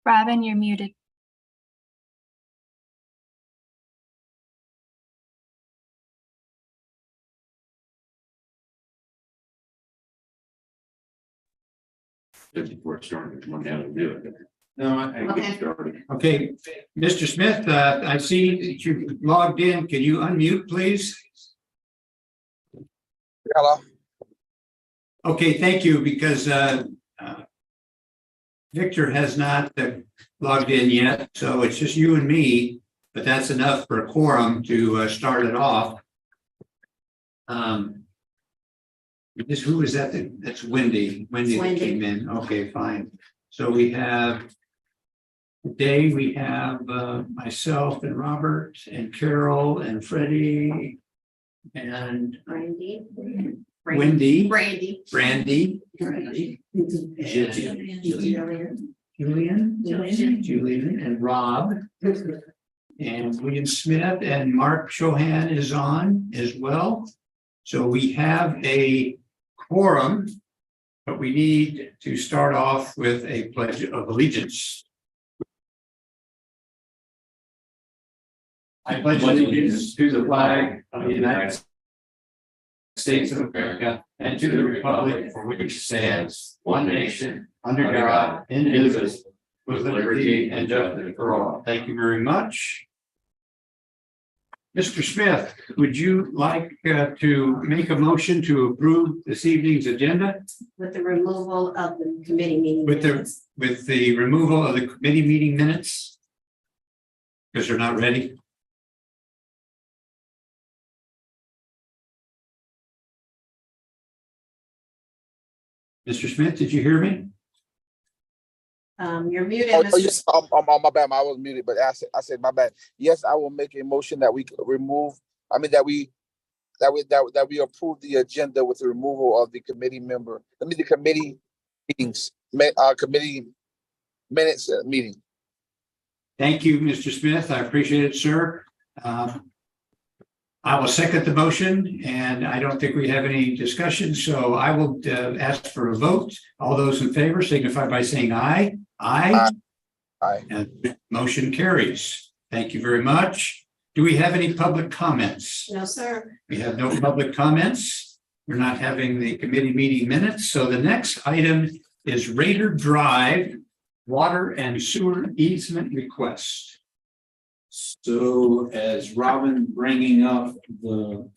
Robin, you're muted. Before starting, one down to do it. No, I get started. okay, Mr. Smith, I see that you logged in. Can you unmute, please? Hello. Okay, thank you, because Victor has not logged in yet, so it's just you and me, but that's enough for a quorum to start it off. Who is that? That's Wendy. Wendy that came in. Okay, fine. So we have today we have myself and Robert and Carol and Freddie and Brandy. Wendy, Brandy. Brandy, Julian, and Rob, and William Smith, and Mark Chohan is on as well. So we have a quorum, but we need to start off with a pledge of allegiance. I pledge allegiance to the flag of the United States of America and to the republic for which it stands, one nation, under God, indivisible, with liberty and justice for all. Thank you very much. Mr. Smith, would you like to make a motion to approve this evening's agenda With the removal of the committee meeting. with minutes. the removal of the committee meeting minutes? Because they're not ready. Mr. Smith, did you hear me? You're muted, Oh, Mr. yes, my bad. I was muted, but I said my bad. Yes, I will make a motion that we remove. I mean that we approve the agenda with the removal of the committee member. The committee meetings, committee minutes meeting. Thank you, Mr. Smith. I appreciate it, sir. I will second the motion, and I don't think we have any discussion, so I will ask for a vote. All those in favor signify by saying aye. Aye. Aye. And motion carries. Thank you very much. Do we have any public comments? No, sir. We have no public comments. We're not having the committee meeting minutes. So the next item is Raider Drive water and sewer easement request. So as Robin bringing up the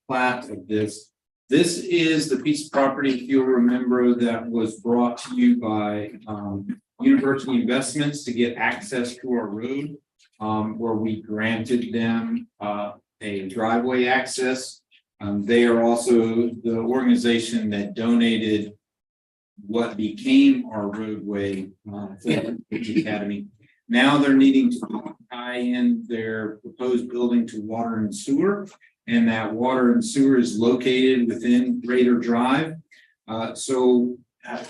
plat of this is the piece of property, if you'll remember, that was brought to you by University Investments to get access to our road, where we granted them a driveway access. They are also the organization that donated what became our roadway for the Academy. Now they're needing to tie in their proposed building to water and sewer, and that water and sewer is located within Raider Drive. Can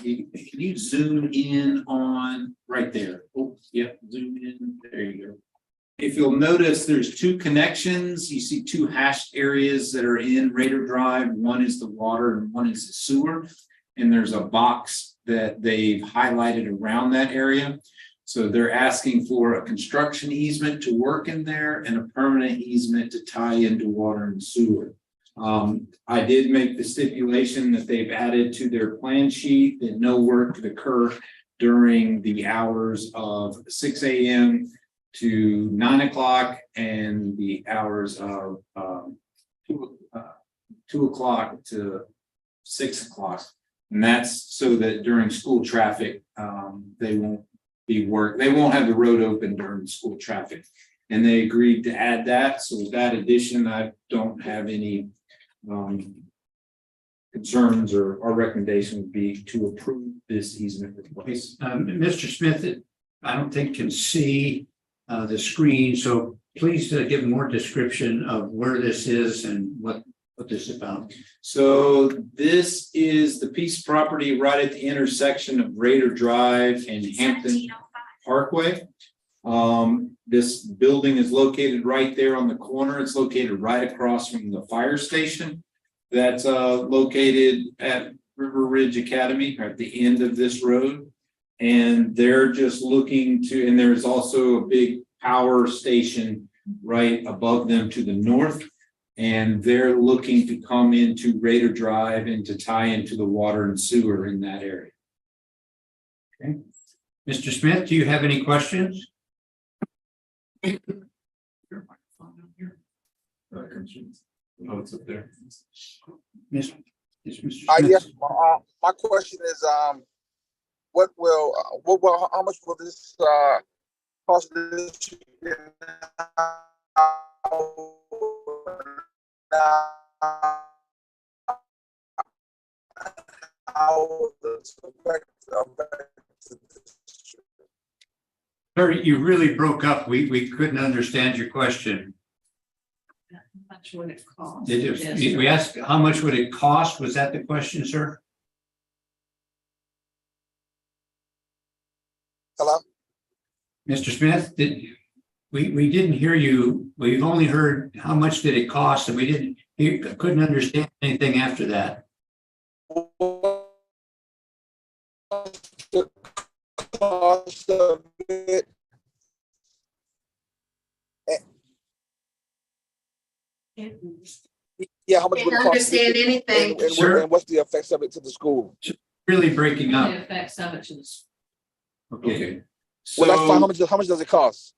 you zoom in on right there? Oh, yep, zoom in. There you go. If you'll notice, there's two connections. You see two hashed areas that are in Raider Drive. One is the water and one is the sewer. And there's a box that they've highlighted around that area. So they're asking for a construction easement to work in there and a permanent easement to tie into water and sewer. I did make the stipulation that they've added to their plan sheet that no work could occur during the hours of 6 a.m. to 9 o'clock and the hours of 2 o'clock to 6 o'clock. And that's so that during school traffic, they won't have the road open during school traffic. And they agreed to add that. So with that addition, I don't have any concerns, or our recommendation would be to approve this easement request. Mr. Smith, I don't think can see the screen, so please give more description of where this is and what this is about. So this is the piece of property right at the intersection of Raider Drive and Hampton Parkway. This building is located right there on the corner. It's located right across from the fire station that's located at River Ridge Academy, at the end of this road. And they're just looking to, and there's also a big power station right above them to the north. And they're looking to come into Raider Drive and to tie into the water and sewer in that area. Okay. Mr. Smith, do you have any questions? Oh, it's up there. Yes, Mr. Smith. Yes, my question is, how much will this, cost this year? How does it affect the district? Sir, you really broke up. We couldn't understand your question. How much would it cost? We asked, how much would it cost? Was that the question, sir? Hello? Mr. Smith, we didn't hear you. We've only heard how much did it cost, and we couldn't understand anything after that. The cost of it. Yeah, how much would it Can't cost? understand anything. Sir? And what's the effects of it to the school? Really breaking up. The effects of it to the Okay. Well, that's fine. So, How much does it cost?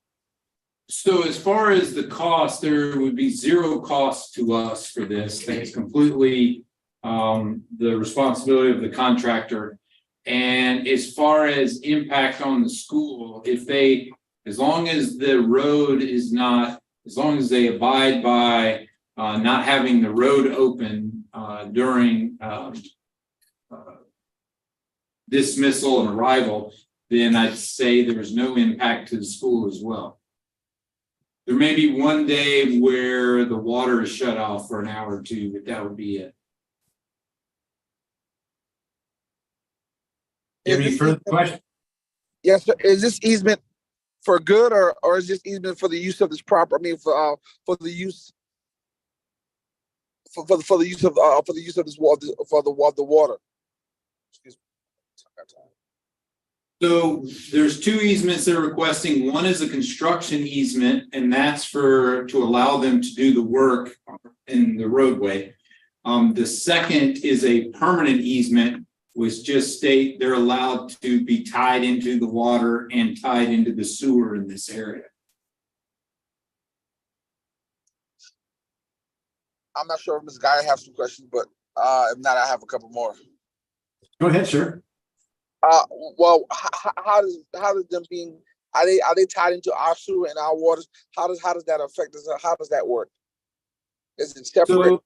so as far as the cost, there would be zero cost to us for this. It's completely the responsibility of the contractor. And as far as impact on the school, as long as the road is not, as long as they abide by not having the road open during dismissal and arrival, then I'd say there's no impact to the school as well. There may be one day where the water is shut off for an hour or two, but that would be it. Any further questions? Yes, sir. Is this easement for good or is this easement for the use of this property? I mean, for the use for the use of this water for the water. Excuse me. So there's two easements they're requesting. One is a construction easement, and that's to allow them to do the work in the roadway. The second is a permanent easement, which just state they're allowed to be tied into the water and tied into the sewer in this area. I'm not sure if Ms. Guy has some questions, but if not, I have a couple more. Go ahead, sir. Well, how does them being are they tied into our sewer and our waters? How does that affect us? How does that work? Is it separate? So,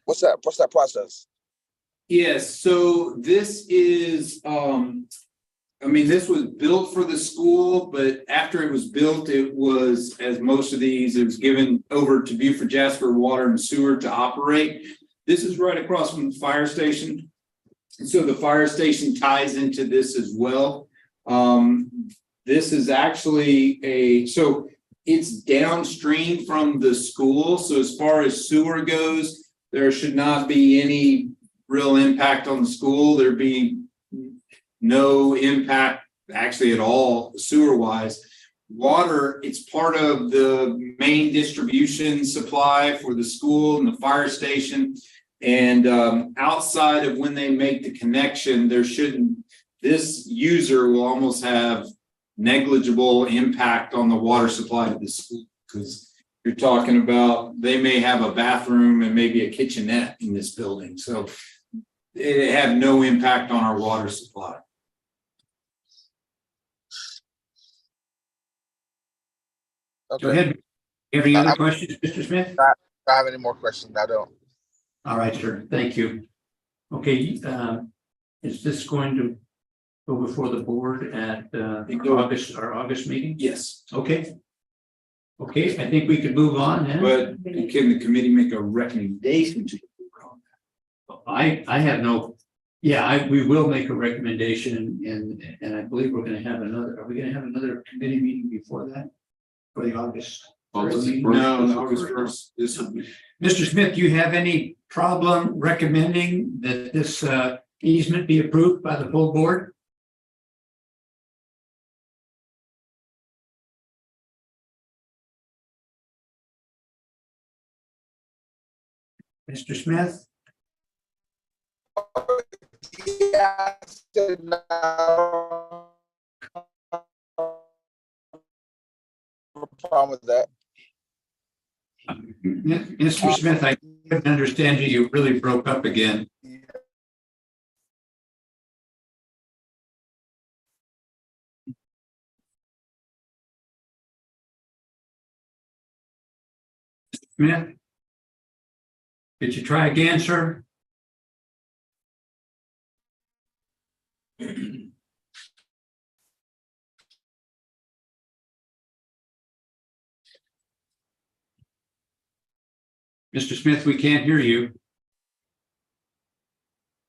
What's that process? yes, so this is this was built for the school, but after it was built, it was, as most of these, it was given over to Beaufort Jasper Water and Sewer to operate. This is right across from the fire station. And so the fire station ties into this as well. This is actually so it's downstream from the school. So as far as sewer goes, there should not be any real impact on the school. There'd be no impact actually at all sewer wise. Water, it's part of the main distribution supply for the school and the fire station. And outside of when they make the connection, this user will almost have negligible impact on the water supply to the school, because you're talking about, they may have a bathroom and maybe a kitchenette in this building. So it had no impact on our water supply. Okay. Go ahead. You have any other questions, Mr. Smith? I have any more questions? I don't. All right, sir. Thank you. Okay, is this going to go before the board at our August meeting? Yes, Okay. Okay, I think we could move on then. but can the committee make a recommendation to the board on that? I have no, we will make a recommendation and I believe we're gonna have are we gonna have another committee meeting before that? For the August? first meeting? No, August 1st. This would be. Mr. Smith, do you have any problem recommending that this easement be approved by the full board? Mr. Smith? Yes, no problem with that. Mr. Smith, I couldn't understand you. You really broke up again. Smith? Could you try again, sir? Mr. Smith, we can't hear you.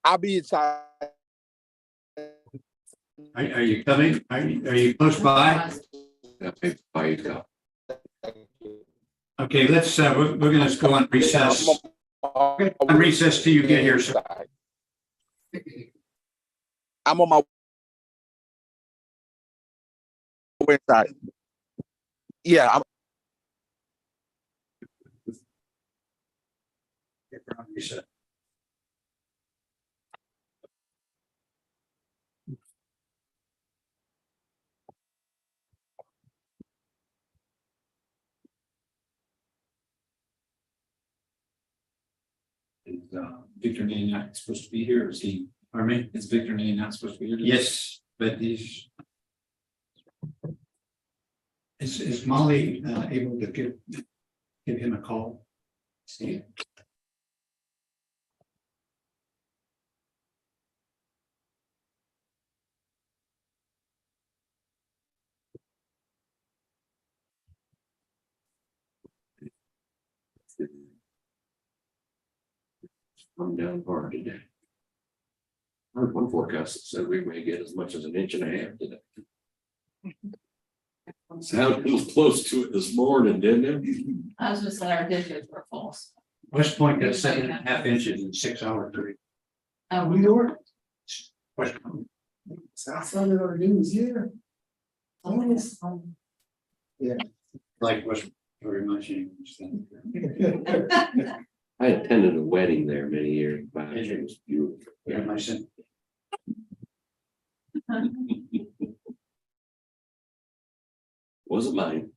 I'll be inside. Are you coming? Are you close by? Okay, let's, we're gonna go on recess. On recess till you get here, sir. I'm on my way inside. Yeah, I'm Is Victor Nany not supposed to be here, or is he? Pardon me? Is Victor Nany not supposed to be here? Yes, but is Molly able to give him a call? See. I'm down hard today. I heard one forecast that said we may get as much as 1.5 inches today. Sounded close to it this morning, didn't it? I was just saying our digits were false. West Point got 7.5 inches in 6 hours. Oh, New York. West Point. South side of our news, yeah. Like West very much. I attended a wedding there many years back. It was beautiful. Yeah, my son. Wasn't mine.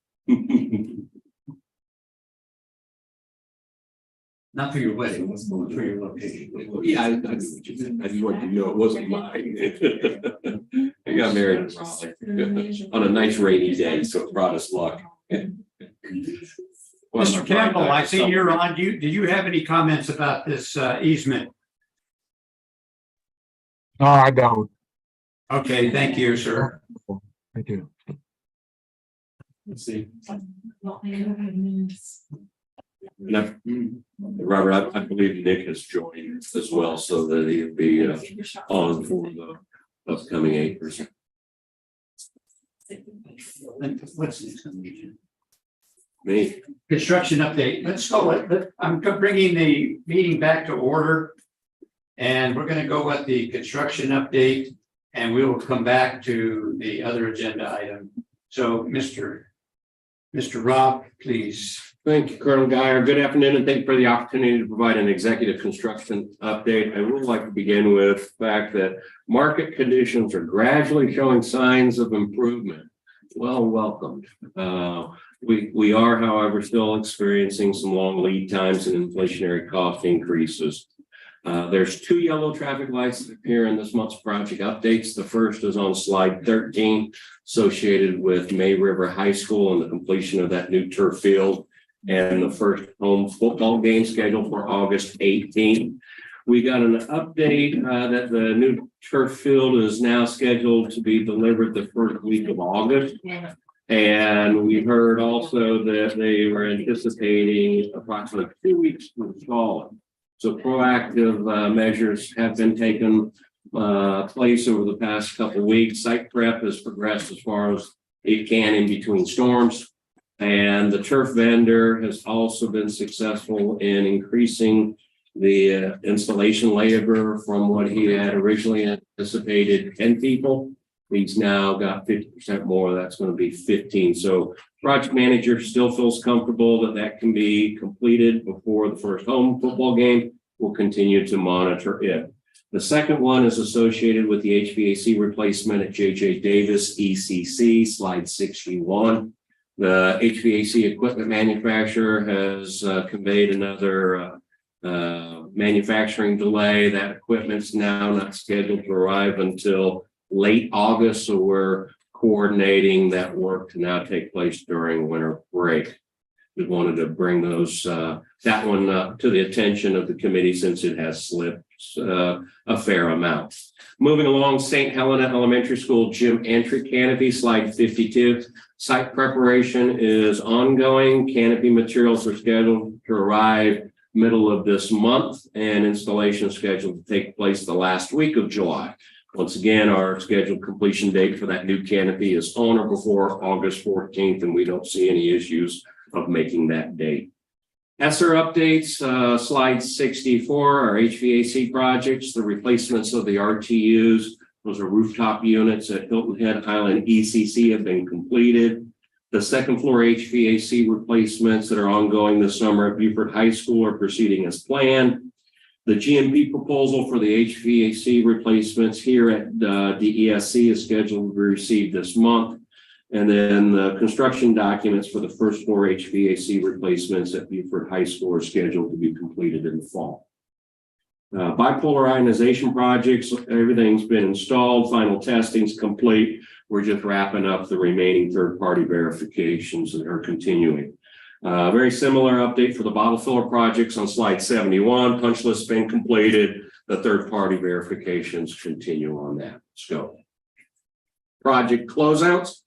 Not for your wedding, for your location. Yeah, I knew what you meant. I just wanted you to know it wasn't mine. I got married in Raleigh on a nice rainy day, so it brought us luck. Mr. Campbell, I see you're on. Do you have any comments about this easement? No, I don't. Okay, thank you, sir. Thank you. Let's see. Now, Robert, I believe Nick has joined as well, so that he'll be on for the upcoming acres. What's this? Me, Construction update. Let's go. I'm bringing the meeting back to order. And we're going to go with the construction update and we will come back to the other agenda item. So Mr. Rob, please. thank you, Colonel Guyer. Good afternoon, and thank you for the opportunity to provide an executive construction update. I would like to begin with the fact that market conditions are gradually showing signs of improvement. Well, welcomed. We are, however, still experiencing some long lead times and inflationary cost increases. There's 2 yellow traffic lights that appear in this month's project updates. The first is on slide 13, associated with May River High School and the completion of that new turf field and the first home football game scheduled for August 18th. We got an update that the new turf field is now scheduled to be delivered the first week of August. And we heard also that they were anticipating approximately 2 weeks to install it. So proactive measures have been taken place over the past couple of weeks. Site prep has progressed as far as it can in between storms. And the turf vendor has also been successful in increasing the installation labor from what he had originally anticipated 10 people He's now got 50% more. That's going to be 15. So project manager still feels comfortable that that can be completed before the first home football game. We'll continue to monitor it. The second one is associated with the HVAC replacement at JJ Davis ECC, slide 61. The HVAC equipment manufacturer has conveyed another manufacturing delay. That equipment's now not scheduled to arrive until late August, so we're coordinating that work to now take place during winter break. We wanted to bring those that one to the attention of the committee since it has slipped a fair amount. Moving along, St. Helena Elementary School gym entry canopy, slide 52. Site preparation is ongoing. Canopy materials are scheduled to arrive middle of this month, and installation is scheduled to take place the last week of July. Once again, our scheduled completion date for that new canopy is on or before August 14th, and we don't see any issues of making that date. ESSER updates, slide 64, our HVAC projects, the replacements of the RTUs. Those are rooftop units at Hilton Head Island ECC have been completed. The second floor HVAC replacements that are ongoing this summer at Beaufort High School are proceeding as planned. The GMP proposal for the HVAC replacements here at DESC is scheduled to be received this month. And then the construction documents for the first floor HVAC replacements at Beaufort High School are scheduled to be completed in the fall. Bipolar ionization projects, everything's been installed, final testing's complete. We're just wrapping up the remaining third-party verifications that are continuing. Very similar update for the bottle filler projects on slide 71. Punch list's been completed. The third-party verifications continue on that scope. Project closeouts.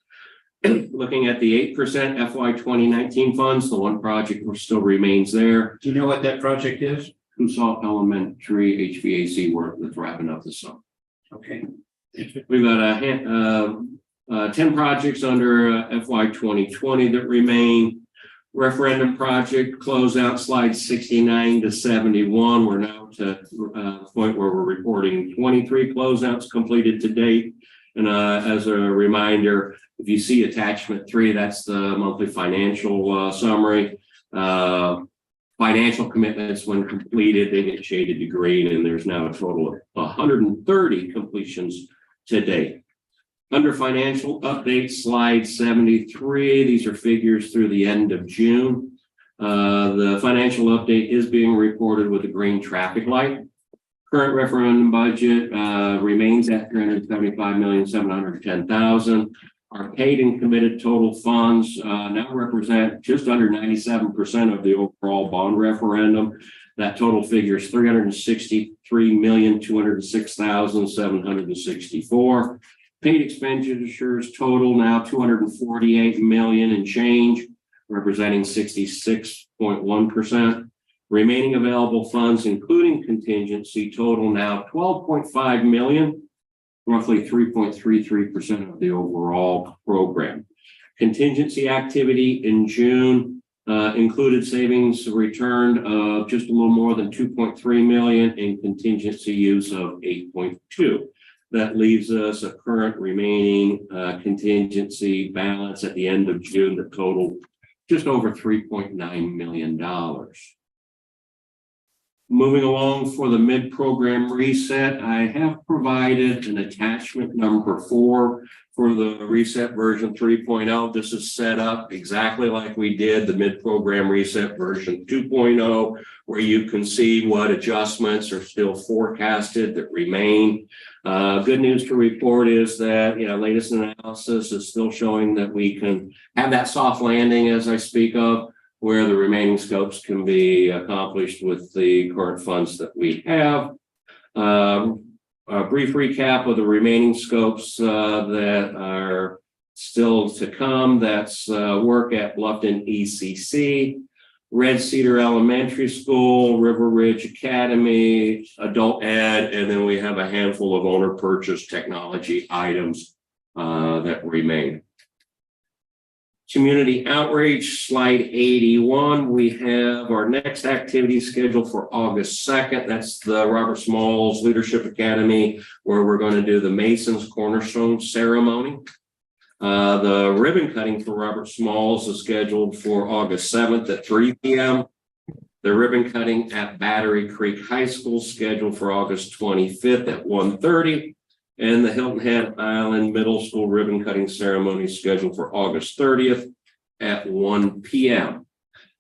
Looking at the 8% FY 2019 funds, the one project still remains there. Do you know what that project is? Kusalt Elementary HVAC work that's wrapping up this summer. Okay. We've got 10 projects under FY 2020 that remain. Referendum project closeout slide 69 to 71. We're now to the point where we're reporting 23 closeouts completed to date. And as a reminder, if you see attachment 3, that's the monthly financial summary. Financial commitments, when completed, they get shaded to green, and there's now a total of 130 completions to date. Under financial updates, slide 73, these are figures through the end of June. The financial update is being reported with a green traffic light. Current referendum budget remains at $375,710,000. Our paid and committed total funds now represent just under 97% of the overall bond referendum. That total figure is $363,206,764. Paid expenditures total now $248 million and change, representing 66.1%. Remaining available funds, including contingency, total now $12.5 million, roughly 3.33% of the overall program. Contingency activity in June included savings returned of just a little more than $2.3 million and contingency use of $8.2. That leaves us a current remaining contingency balance at the end of June that totaled just over $3.9 million. Moving along for the mid-program reset, I have provided an attachment number 4 for the reset version 3.0. This is set up exactly like we did the mid-program reset version 2.0, where you can see what adjustments are still forecasted that remain. Good news to report is that latest analysis is still showing that we can have that soft landing as I speak of, where the remaining scopes can be accomplished with the current funds that we have. A brief recap of the remaining scopes that are still to come. That's work at Bluffton ECC, Red Cedar Elementary School, River Ridge Academy, Adult Ed, and then we have a handful of owner purchase technology items that remain. Community outreach, slide 81. We have our next activity scheduled for August 2nd. That's the Robert Smalls Leadership Academy, where we're going to do the Masons Cornerstone ceremony. The ribbon cutting for Robert Smalls is scheduled for August 7th at 3 p.m. The ribbon cutting at Battery Creek High School scheduled for August 25th at 1:30. And the Hilton Head Island Middle School ribbon cutting ceremony scheduled for August 30th at 1 p.m.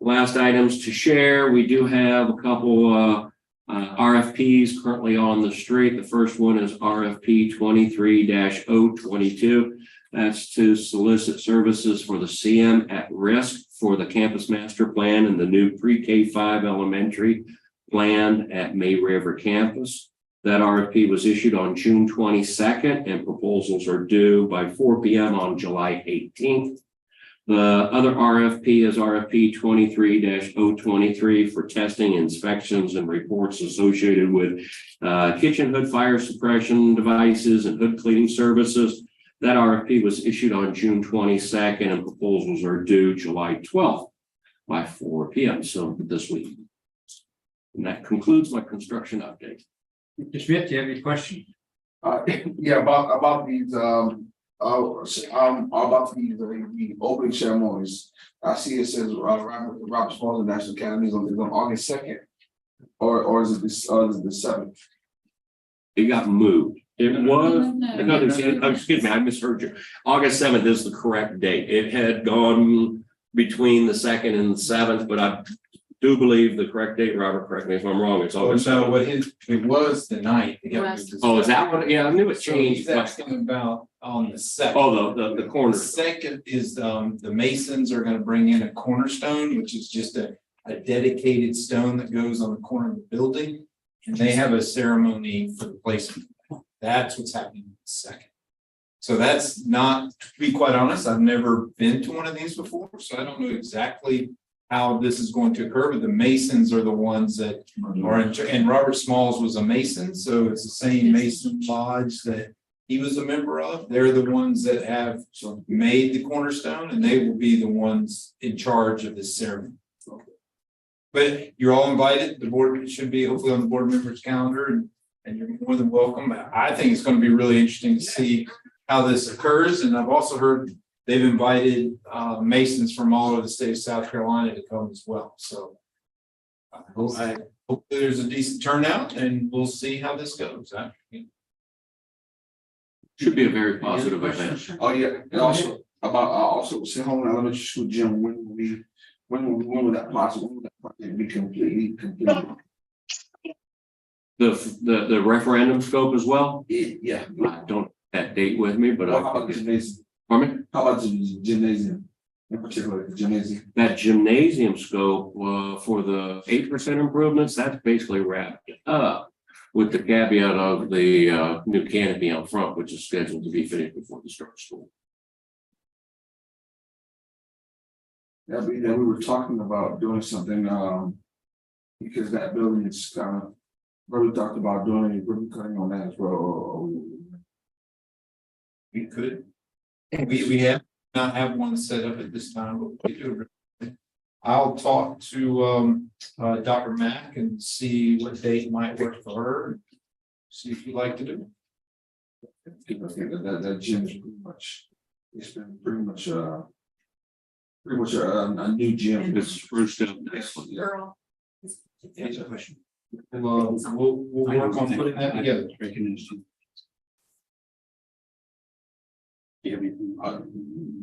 Last items to share. We do have a couple RFPs currently on the street. The first one is RFP 23-022. That's to solicit services for the CM at risk for the campus master plan and the new pre-K-5 elementary plan at May River campus. That RFP was issued on June 22nd and proposals are due by 4 p.m. on July 18th. The other RFP is RFP 23-023 for testing, inspections, and reports associated with kitchen hood fire suppression devices and hood cleaning services. That RFP was issued on June 22nd and proposals are due July 12th by 4 p.m. So this week. And that concludes my construction update. Mr. Smith, do you have any questions? Yeah, about these, the opening ceremonies. I see it says, Robert Smalls National Academy is on August 2nd. Or is it the 7th? It got moved. It was, No. excuse me, I misheard you. August 7th is the correct date. It had gone between the 2nd and the 7th, but I do believe the correct date, Robert, correct me if I'm wrong, it's August 7th. It was the ninth. Oh, is that what? Yeah, I knew it So changed. he's asking about on the second. Oh, the corner. The second is, the Masons are gonna bring in a cornerstone, which is just a dedicated stone that goes on the corner of the building. And they have a ceremony for the placement. That's what's happening in the second. So that's not, to be quite honest, I've never been to one of these before, so I don't know exactly how this is going to occur, but the Masons are the ones that are in, and Robert Smalls was a Mason, so it's the same Mason lodge that he was a member of. They're the ones that have made the cornerstone, and they will be the ones in charge of this ceremony. But you're all invited. The board should be hopefully on the board members' calendar, and you're more than welcome. I think it's going to be really interesting to see how this occurs. And I've also heard they've invited Masons from all over the state of South Carolina to come as well. So I hope there's a decent turnout, and we'll see how this goes. Should be a very positive event. Oh, yeah, and also say home elementary school gym, when will that project be completely completed? The referendum scope as well. Yeah. I don't have that date with me, but How about the gymnasium? pardon me? How about the gymnasium? In particular, the gymnasium? That gymnasium scope for the 8% improvements, that's basically wrapped up with the caveat of the new canopy out front, which is scheduled to be finished before the start of school. Yeah, we were talking about doing something, because that building is kind of, we talked about doing a ribbon cutting on that as well. We could. We have not have one set up at this time, but we do. I'll talk to Dr. Mack and see what date might work for her. See if you'd like to do it. I think that gym is it's been pretty much a new gym. It's spruced up nicely. Girl. Answer the question. We'll work on putting that together.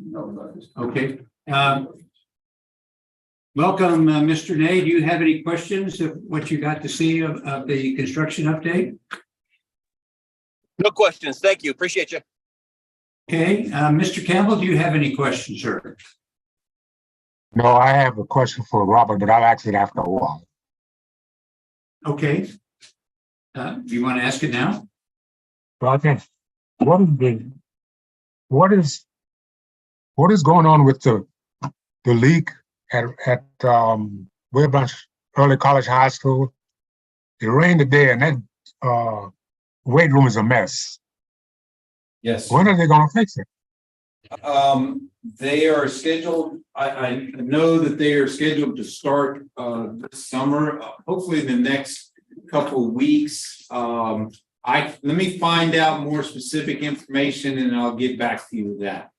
No, Okay. Welcome, Mr. Nay. Do you have any questions of what you got to see of the construction update? No questions. Thank you. Appreciate you. Okay, Mr. Campbell, do you have any questions, sir? No, I have a question for Robert, but I'll ask it after a while. Okay. Do you want to ask it now? Roger, what is going on with the leak at Wilbranch Early College High School? It rained today and that weight room is a mess. Yes. When are they gonna fix it? They are scheduled, I know that they are scheduled to start, this summer, hopefully in the next couple of weeks. Let me find out more specific information and I'll get back to you with that.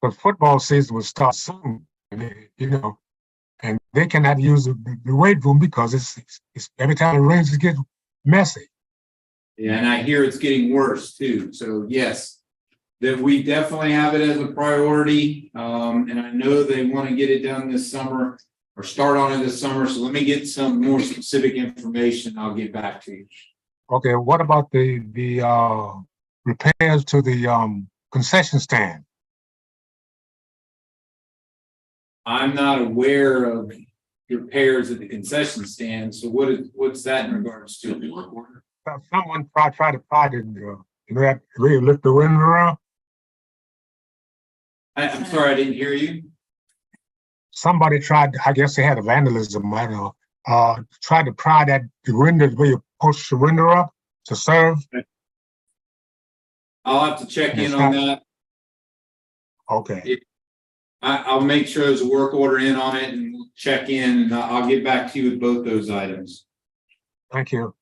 The football season will start soon, you know, and they cannot use the weight room because it's every time it rains, it gets messy. Yeah, and I hear it's getting worse too. So yes, that we definitely have it as a priority. And I know they want to get it done this summer or start on it this summer. So let me get some more specific information. I'll get back to you. Okay, what about the repairs to the concession stand? I'm not aware of repairs at the concession stand. So what's that in regards to? Someone tried to fight it, you know, that way lift the window around. I'm sorry, I didn't hear you. Somebody tried, I guess they had a vandalism, I don't know, tried to pry the window where you push the window up to serve. I'll have to check in on that. Okay, I'll make sure there's a work order in on it and we'll check in and I'll get back to you with both those items. thank you.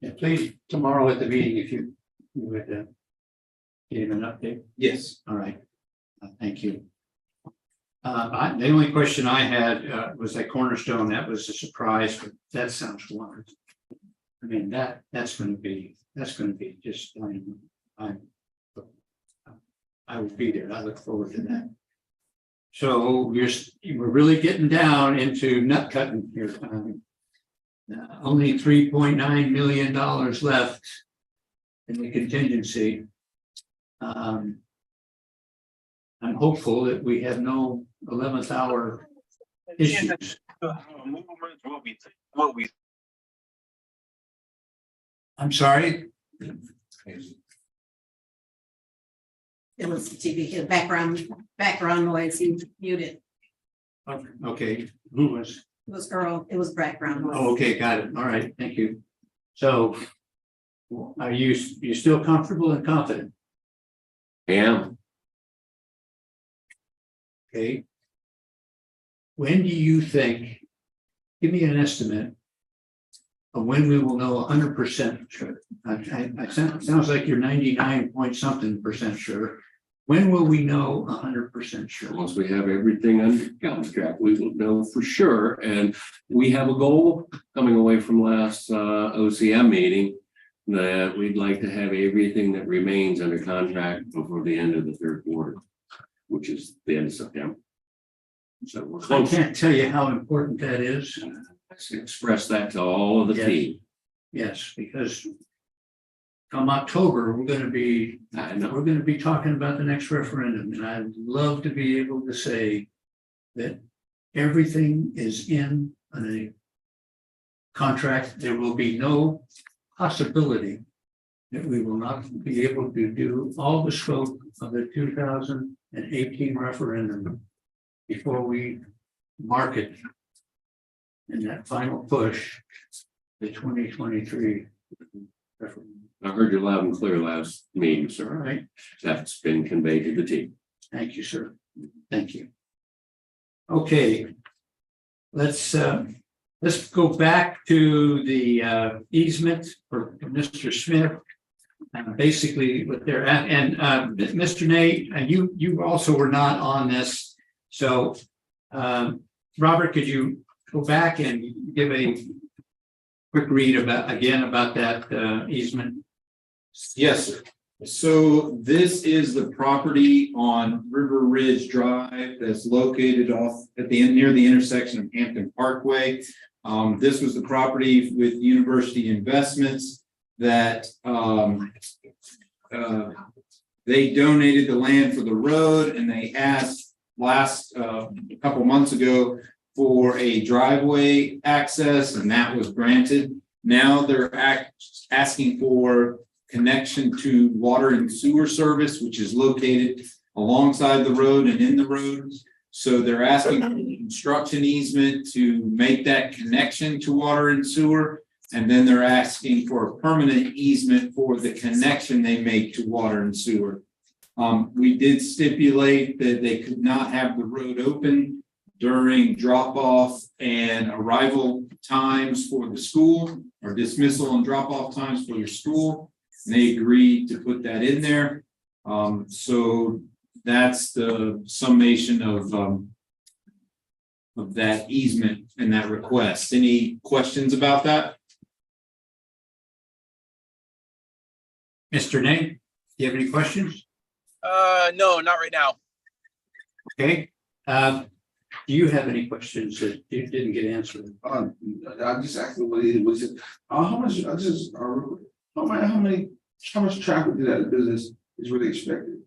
Yeah, please, tomorrow at the meeting, if you would give an update. Yes. All right. Thank you. The only question I had was that Cornerstone. That was a surprise, but that sounds wonderful. I mean, that's going to be just, I will be there. I look forward to that. So we're really getting down into nut cutting here. Only $3.9 million left in the contingency. I'm hopeful that we have no 11th hour issues. I'm sorry. It was TV background noise. He muted. Okay, who was? It was Earl. It was background noise. Oh, okay, got it. All right, thank you. So are you still comfortable and confident? Yeah. Okay. When do you think, give me an estimate of when we will know 100% sure? Sounds like you're 99 point something percent sure. When will we know 100% sure? Once we have everything under contract, we will know for sure. And we have a goal coming away from last OCM meeting that we'd like to have everything that remains under contract before the end of the third quarter, which is the end of September. So we're I close. can't tell you how important that is. Express that to all of the Yes. team. Yes, because come October, we're going to be talking about the next referendum, and I'd love to be able to say that everything is in a contract. There will be no possibility that we will not be able to do all the scope of the 2018 referendum before we mark it in that final push, the 2023 referendum. I heard you loud and clear last meeting, All sir. right. That's been conveyed to the team. Thank you, sir. Thank you. Okay. Let's go back to the easement for Mr. Smith. Basically what they're at, and Mr. Nate, you also were not on this. So Robert, could you go back and give a quick read about that easement? Yes, sir. So this is the property on River Ridge Drive that's located off at the end near the intersection of Hampton Parkway. This was the property with University Investments that they donated the land for the road, and they asked a couple months ago for a driveway access, and that was granted. Now they're asking for connection to water and sewer service, which is located alongside the road and in the road. So they're asking for a construction easement to make that connection to water and sewer. And then they're asking for a permanent easement for the connection they make to water and sewer. We did stipulate that they could not have the road open during drop off and arrival times for the school, or dismissal and drop off times for your school. And they agreed to put that in there. So that's the summation of that easement and that request. Any questions about that? Mr. Nate, do you have any questions? No, not right now. Okay, do you have any questions that you didn't get answered? I just asked him what it was, how much, how much traffic did that business is really expected?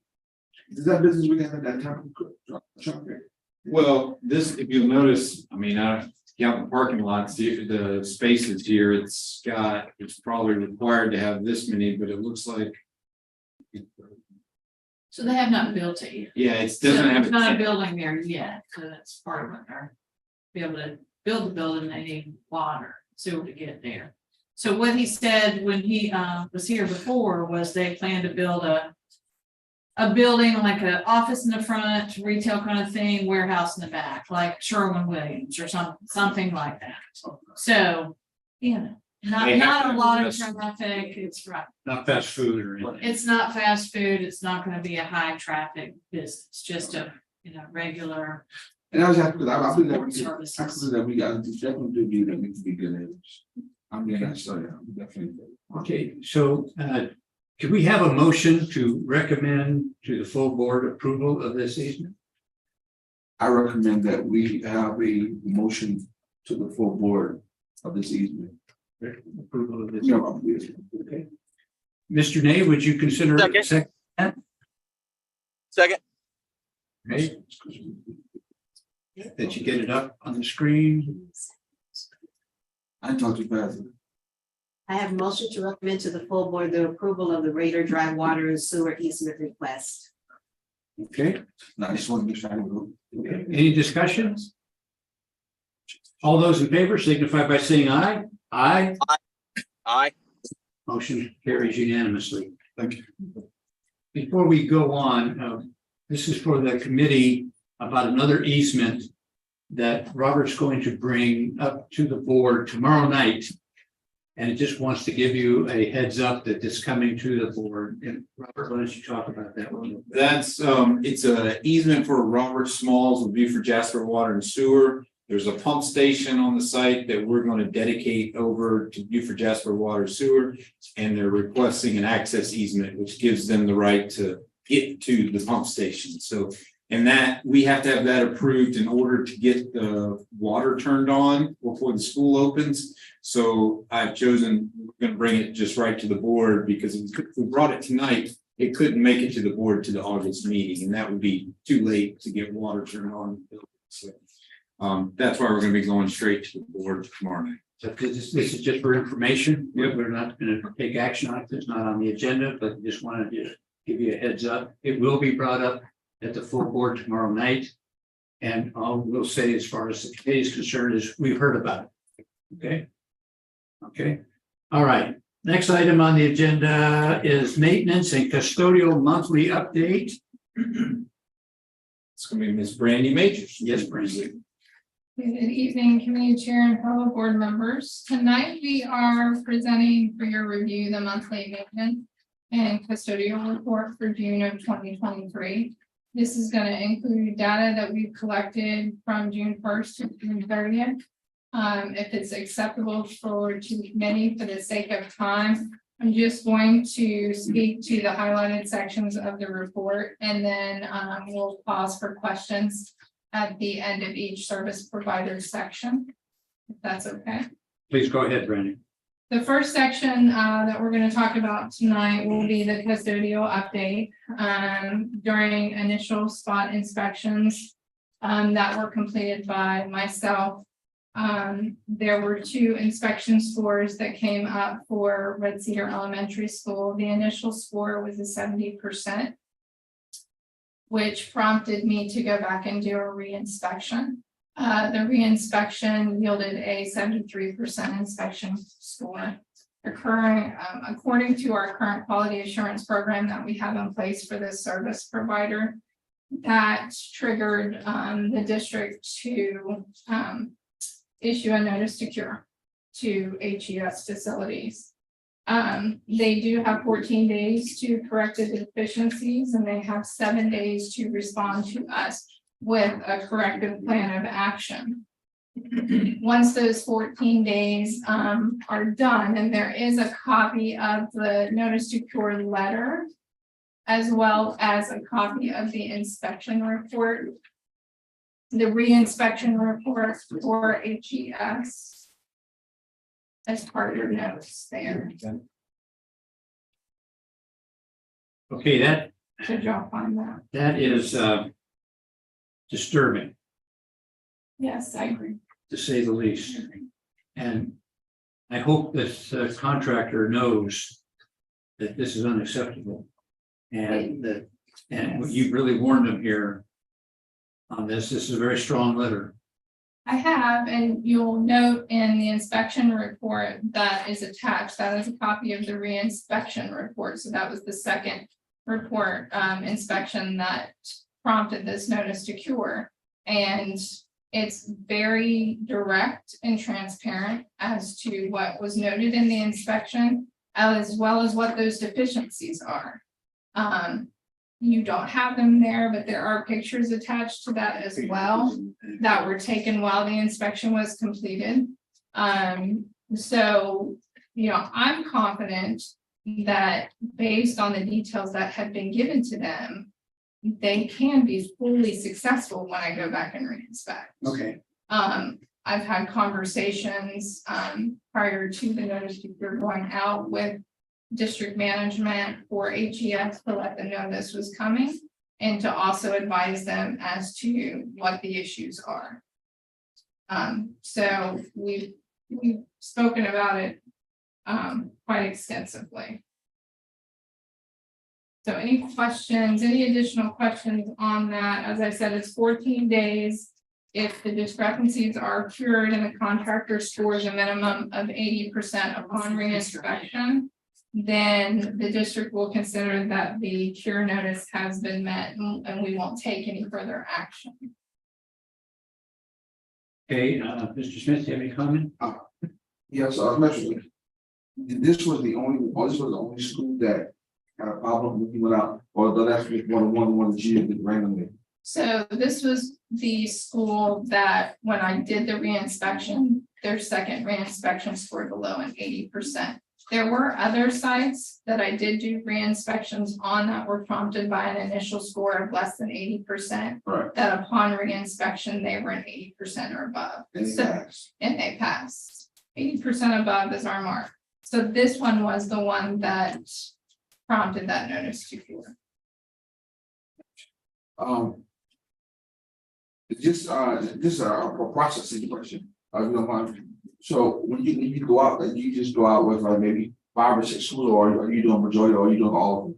Does that business really have that type of traffic? Well, this, if you'll notice, I mean, I count the parking lots, the spaces here, it's probably required to have this many, but it looks like. So they have not built it yet. Yeah, it So doesn't have. there's not a building there yet, so that's part of it, or be able to build the building, they need water, sewer to get there. So what he said when he was here before was they plan to build a building like an office in the front, retail kind of thing, warehouse in the back, like Sherwin-Williams or something like that. So, you know, They have not to a lot of invest. traffic, it's right. Not fast food or anything? It's not fast food, it's not gonna be a high traffic business, just a, regular. And I was happy, because I believe that we, Services. I believe that we got, definitely do be, that need to be good neighbors. I mean, I saw that, definitely. Okay, so could we have a motion to recommend to the full board approval of this easement? I recommend that we have a motion to the full board of this easement. Approval of this. No, Okay. Mr. Nay, would you consider it a second? Second. Okay. That you get it up on the screen? I talked too fast. I have a motion to recommend to the full board the approval of the Raider Drive water and sewer easement request. Okay, No, I just want to make sure I go. okay. Any discussions? All those in favor signify by saying aye. Aye. Aye. Motion carries unanimously. Thank you. Before we go on, this is for the committee about another easement that Robert's going to bring up to the board tomorrow night. And it just wants to give you a heads up that it's coming to the board. And Robert, why don't you talk about that one? That's, it's a easement for Robert Smalls with Beaufort Jasper Water and Sewer. There's a pump station on the site that we're going to dedicate over to Beaufort Jasper Water Sewer. And they're requesting an access easement, which gives them the right to get to the pump station. So, and that, we have to have that approved in order to get the water turned on before the school opens. So I've chosen, we're going to bring it just right to the board because if we brought it tonight, it couldn't make it to the board to the August meeting, and that would be too late to get water turned on. So, that's why we're going to be going straight to the board tomorrow night. So this is just for information. We're not going to take action on it. It's not on the agenda, but just wanted to give you a heads up. It will be brought up at the full board tomorrow night. And all we'll say as far as the committee is concerned is we've heard about it. Okay. Okay. All right. Next item on the agenda is maintenance and custodial monthly update. It's going to be Ms. Brandy Majors. Yes, Brandy. Good evening, committee chair and fellow board members. Tonight, we are presenting for your review the monthly maintenance and custodial report for June of 2023. This is going to include data that we've collected from June 1st to June 30th. If it's acceptable to the committee for the sake of time, I'm just going to speak to the highlighted sections of the report, and then we'll pause for questions at the end of each service provider section, if that's okay. Please go ahead, Brandy. The first section that we're going to talk about tonight will be the custodial update. During initial spot inspections that were completed by myself, there were 2 inspection scores that came up for Red Cedar Elementary School. The initial score was a 70%. Which prompted me to go back and do a re-inspection. The re-inspection yielded a 73% inspection score. occurring, according to our current quality assurance program that we have in place for this service provider. That triggered the district to issue a notice to cure to HES facilities. They do have 14 days to correct the deficiencies, and they have 7 days to respond to us with a corrective plan of action. Once those 14 days are done, and there is a copy of the notice to cure letter, as well as a copy of the inspection report, the re-inspection report for HES as part of your notes there. Okay, that Should y'all find that? that is disturbing, Yes, I agree. to say the least. And I hope this contractor knows that this is unacceptable. And that, and you've really warned them here on this. This is a very strong letter. I have, and you'll note in the inspection report that is attached, that is a copy of the re-inspection report. So that was the second report inspection that prompted this notice to cure. And it's very direct and transparent as to what was noted in the inspection, as well as what those deficiencies are. You don't have them there, but there are pictures attached to that as well that were taken while the inspection was completed. So, you know, I'm confident that based on the details that have been given to them, they can be fully successful when I go back and re-inspect. Okay. I've had conversations prior to the notice to cure going out with district management for HES to let them know this was coming and to also advise them as to what the issues are. So we've spoken about it quite extensively. So any questions, any additional questions on that? As I said, it's 14 days. If the discrepancies are cured and the contractor scores a minimum of 80% upon re-inspection, then the district will consider that the cure notice has been met and we won't take any further action. Okay, Mr. Smith, do you have any comment? Yes, I was mentioning, this was the only school that had a problem when you went out, or the last week, one G did randomly. So this was the school that when I did the re-inspection, their second re-inspection scored below an 80%. There were other sites that I did do re-inspections on that were prompted by an initial score of less than 80%. Right. That upon re-inspection, they were an 80% or above. And So- it passed. and they passed. 80% above is our mark. So this one was the one that prompted that notice to cure. Just a processing question, if you don't mind. So when you go out, and you just go out with like maybe 5 or 6 schools, or are you doing majority, or are you doing all of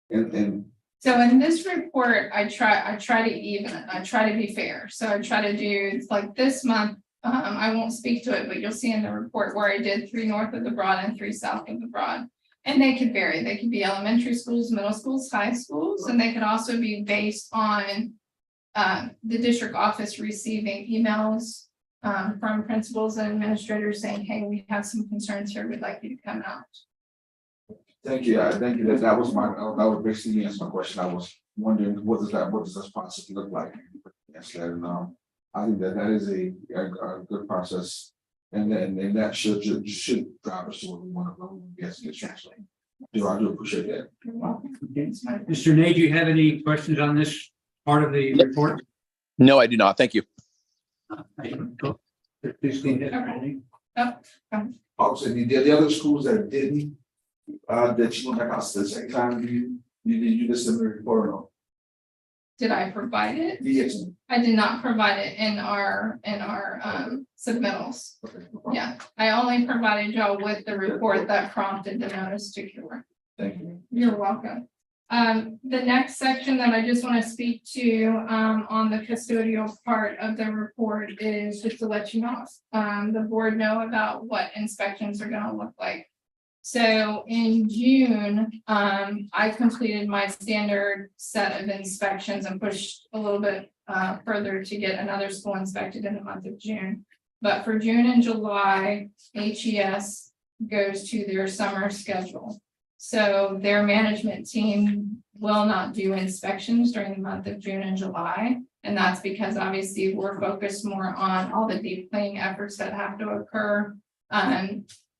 them? And So in this report, I try to be fair. So I try to do like this month. I won't speak to it, but you'll see in the report where I did 3 north of the Broad and 3 south of the Broad. And they could vary. They could be elementary schools, middle schools, high schools, and they could also be based on the district office receiving emails from principals and administrators saying, hey, we have some concerns here. We'd like you to come out. thank you, that was basically answer my question. I was wondering, what does this process look like? Yes, and I think that is a good process. And that should drive us to where we want to go. Yes, I do appreciate that. You're welcome. Mr. Nate, do you have any questions on this part of the report? No, I do not. Thank you. Please go ahead. Also, the other schools that didn't, that you went back out the second time, you just send the report on. Did I provide it? Yes. I did not provide it in our submittals. Okay. Yeah, I only provided y'all with the report that prompted the notice to cure. Thank you. You're welcome. The next section that I just want to speak to on the custodial part of the report is just to let you know, the board know about what inspections are going to look like. So in June, I completed my standard set of inspections and pushed a little bit further to get another school inspected in the month of June. But for June and July, HES goes to their summer schedule. So their management team will not do inspections during the month of June and July. And that's because obviously we're focused more on all the deep cleaning efforts that have to occur.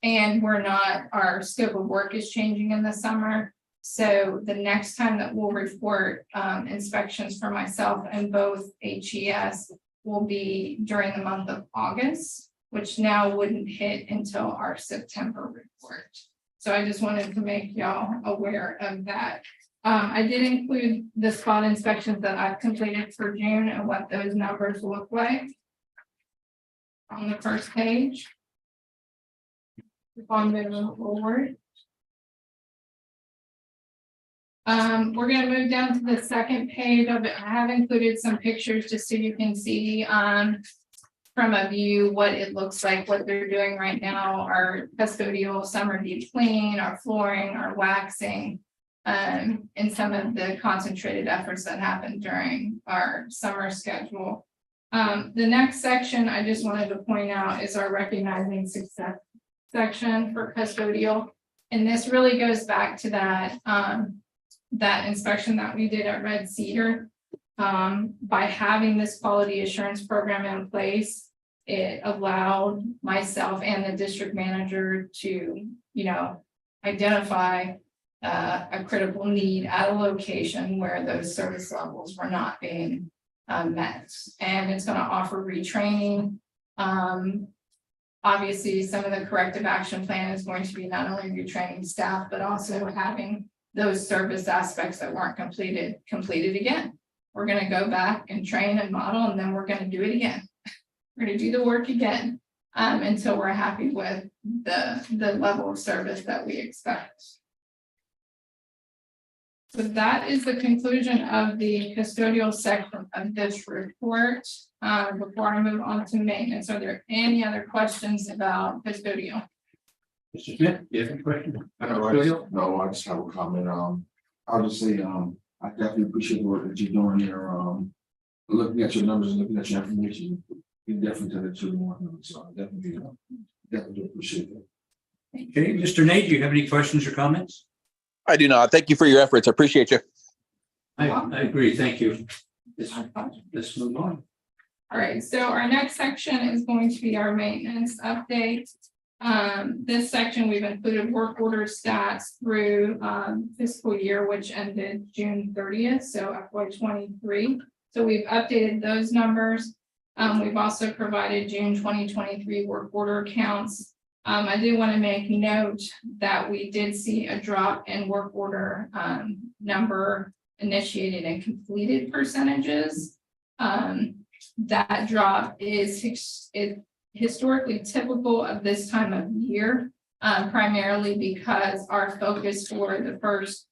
And our scope of work is changing in the summer. So the next time that we'll report inspections for myself and both HES will be during the month of August, which now wouldn't hit until our September report. So I just wanted to make y'all aware of that. I did include the spot inspections that I've completed for June and what those numbers look like on the first page. If I'm moving forward. We're gonna move down to the second page of it. I have included some pictures just so you can see from a view what it looks like, what they're doing right now, our custodial summer deep clean, our flooring, our waxing, and some of the concentrated efforts that happen during our summer schedule. The next section I just wanted to point out is our recognizing success section for custodial. And this really goes back to that that inspection that we did at Red Cedar. By having this quality assurance program in place, it allowed myself and the district manager to, identify a critical need at a location where those service levels were not being met. And it's going to offer retraining. Obviously, some of the corrective action plan is going to be not only retraining staff, but also having those service aspects that weren't completed again. We're going to go back and train and model, and then we're going to do it again. We're going to do the work again until we're happy with the level of service that we expect. So that is the conclusion of the custodial section of this report. Before I move on to maintenance, are there any other questions about custodial? Mr. Smith, you have any questions? No, I just have a comment. I'll just say, I definitely appreciate the work that you're doing here. Looking at your numbers and looking at your information, you definitely tell the truth more. So I definitely appreciate it. Okay, Mr. Nate, do you have any questions or comments? I do not. Thank you for your efforts. I appreciate you. I agree. Thank you. Let's move on. All right, so our next section is going to be our maintenance update. This section, we've included work order stats through fiscal year, which ended June 30th, so FY23. So we've updated those numbers. We've also provided June 2023 work order counts. I do want to make note that we did see a drop in work order number initiated and completed percentages. That drop is historically typical of this time of year, primarily because our focus for the first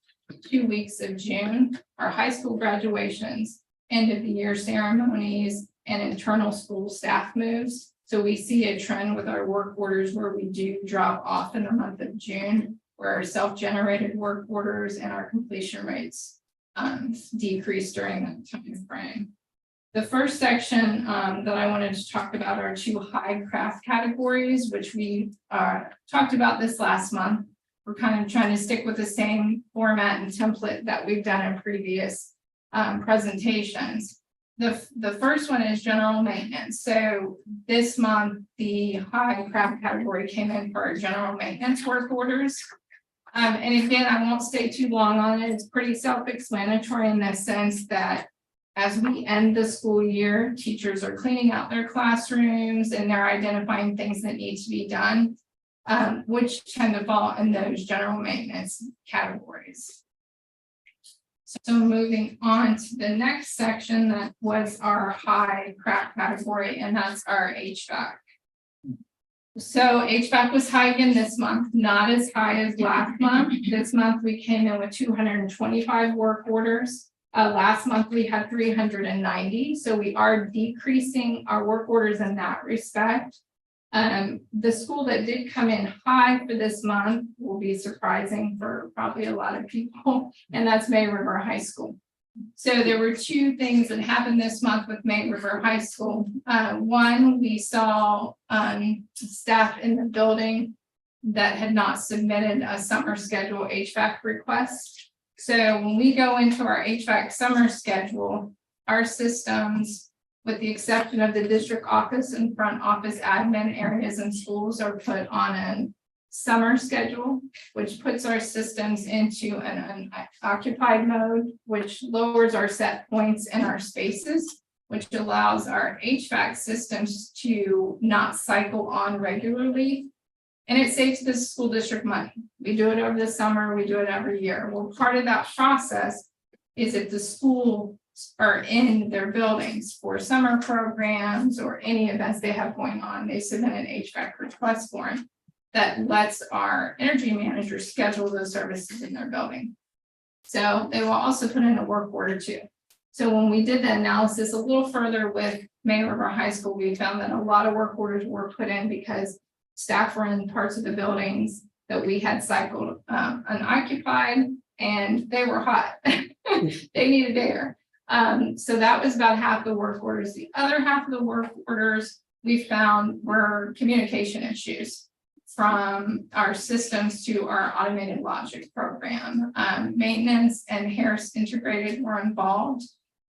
2 weeks of June are high school graduations, end of the year ceremonies, and internal school staff moves. So we see a trend with our work orders where we do drop off in the month of June, where our self-generated work orders and our completion rates decrease during that time frame. The first section that I wanted to talk about are 2 high craft categories, which we talked about this last month. We're kind of trying to stick with the same format and template that we've done in previous presentations. The first one is general maintenance. So this month, the high craft category came in for our general maintenance work orders. And again, I won't stay too long on it. It's pretty self-explanatory in the sense that as we end the school year, teachers are cleaning out their classrooms and they're identifying things that need to be done, which tend to fall in those general maintenance categories. So moving on to the next section, that was our high craft category, and that's our HVAC. So HVAC was high again this month, not as high as last month. This month we came in with 225 work orders. Last month we had 390, so we are decreasing our work orders in that respect. The school that did come in high for this month will be surprising for probably a lot of people, and that's May River High School. So there were two things that happened this month with May River High School. One, we saw staff in the building that had not submitted a summer schedule HVAC request. So when we go into our HVAC summer schedule, our systems, with the exception of the district office and front office admin areas and schools, are put on a summer schedule, which puts our systems into an unoccupied mode, which lowers our set points in our spaces, which allows our HVAC systems to not cycle on regularly. And it saves the school district money. We do it over the summer, we do it every year. Well, part of that process is if the school are in their buildings for summer programs or any events they have going on, they submit an HVAC request form that lets our energy managers schedule those services in their building. So they will also put in a work order too. So when we did the analysis a little further with May River High School, we found that a lot of work orders were put in because staff were in parts of the buildings that we had cycled unoccupied, and they were hot. They needed air. So that was about half the work orders. The other half of the work orders we found were communication issues from our systems to our automated logic program. Maintenance and Harris Integrated were involved